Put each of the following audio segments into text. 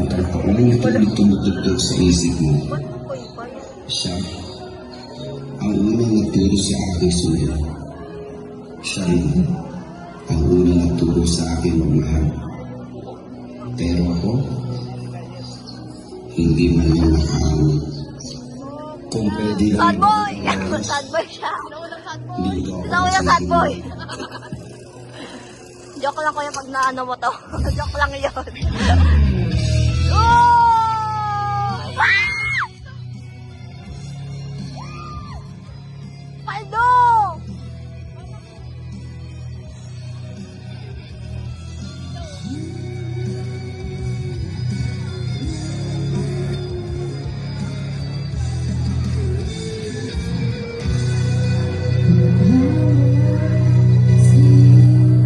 kung unang tumutugtog sa isip mo, siya ang unang nagturo sa aking sulit. Siya rin ang unang nagturo sa akin magmahal. Pero ako, hindi man lang nakaawit. Kung pwede lang... Sad boy! Sad boy siya. Hindi ko Ito kuya, sad boy. Joke lang kuya pag naano mo to. Joke lang yun. Oh! Paldo!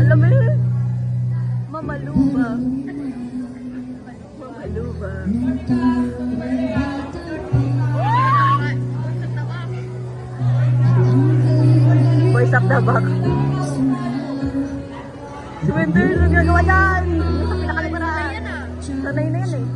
Alam mo yun? Mamaluba. Mamaluba. Boys up the back. Si Wender, nagagawa yan. Yung sa pinakalimutan. Sanay na yan eh.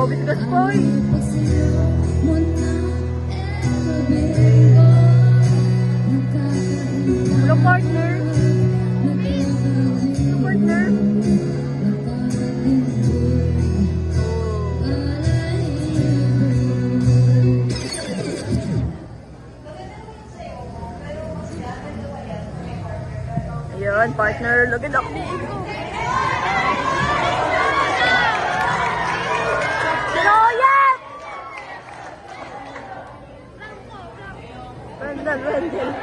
Bigas boy. Hello partner. Hello partner. Ayun, partner. Lagyan ako. Wendell.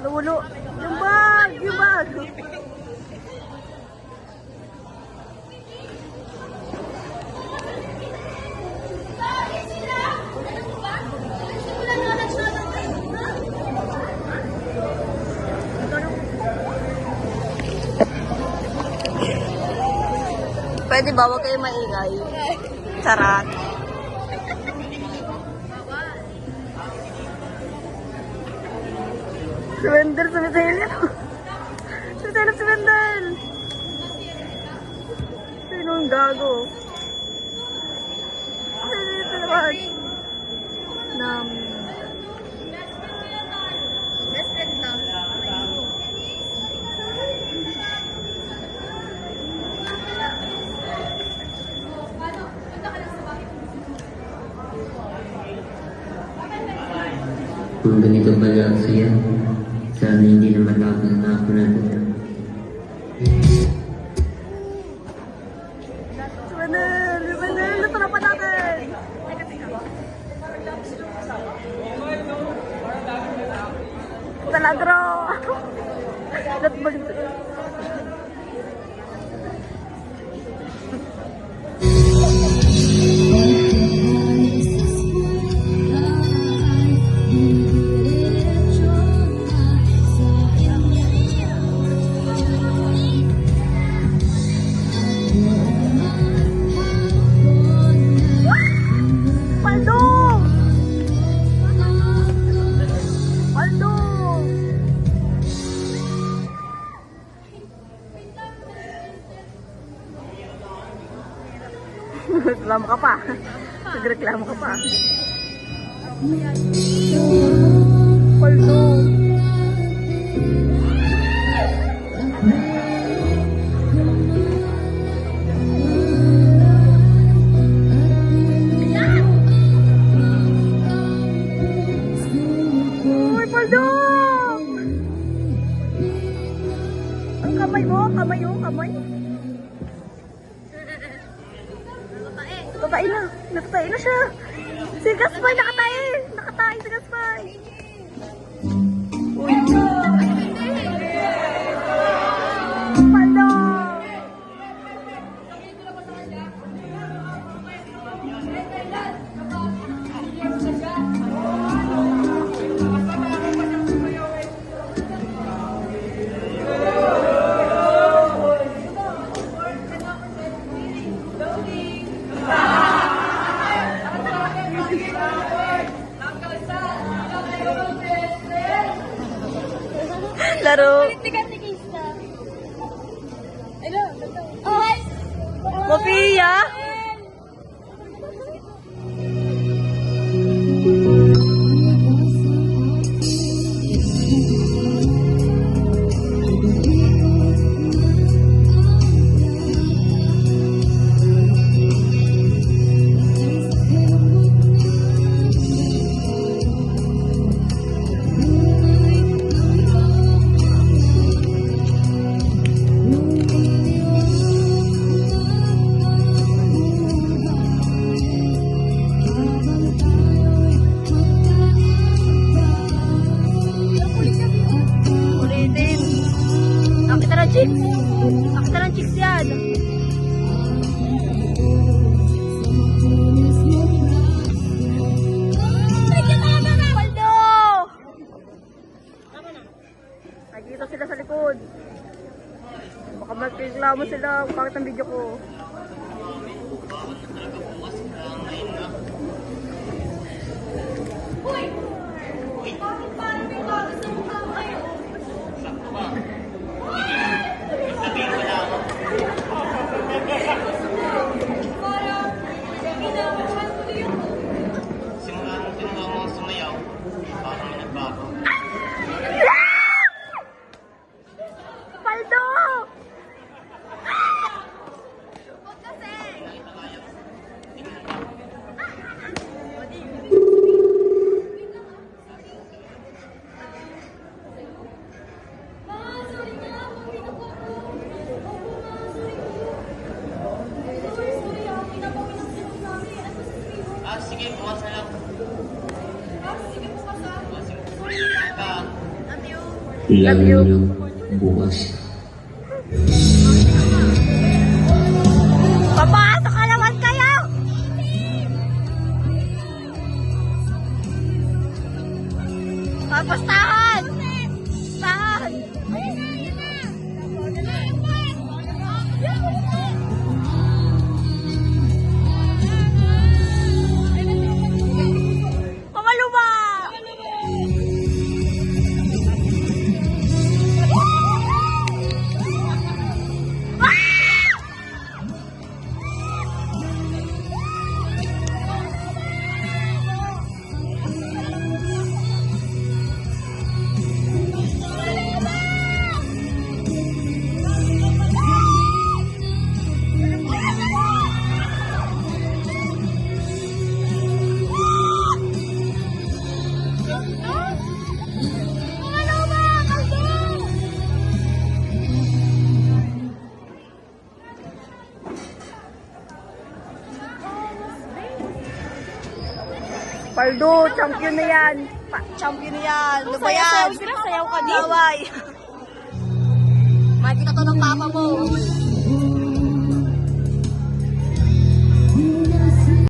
Nawalo. Yung bag! Yung bag! Pwede ba? Huwag kayo maingay. Charot. Si Wendell, sumisilip. Sumisilip si Wendell. Sino ang gago? Sino naman? Best friend lang. Kung ganito pala ang saya, sana hindi naman labang na ako natin. Wendell, ito na pa natin! Talagro! Reklamo ka pa. Nagreklamo ka pa. Paldo. Uy, Paldo! Ang kamay mo, kamay mo, kamay. Natatain na. Natatain na siya. Si Gaspar nakatae. Nakatae si Gaspar. Paldo! Laro. Mafia? Ulitin. Nakita ng chicks. Nakita ng chicks yan. Paldo! Nakikita sila sa likod. Baka magreklamo sila kung bakit ang video ko. Paldo! Sige, bukas na lang. Love you. Bukas. Papasok ka naman kayo! Tapos tahan! Tahan! Pamaluma! Paldo, champion na yan. Champion na yan. Ano ba yan? Sayaw ka din. Laway.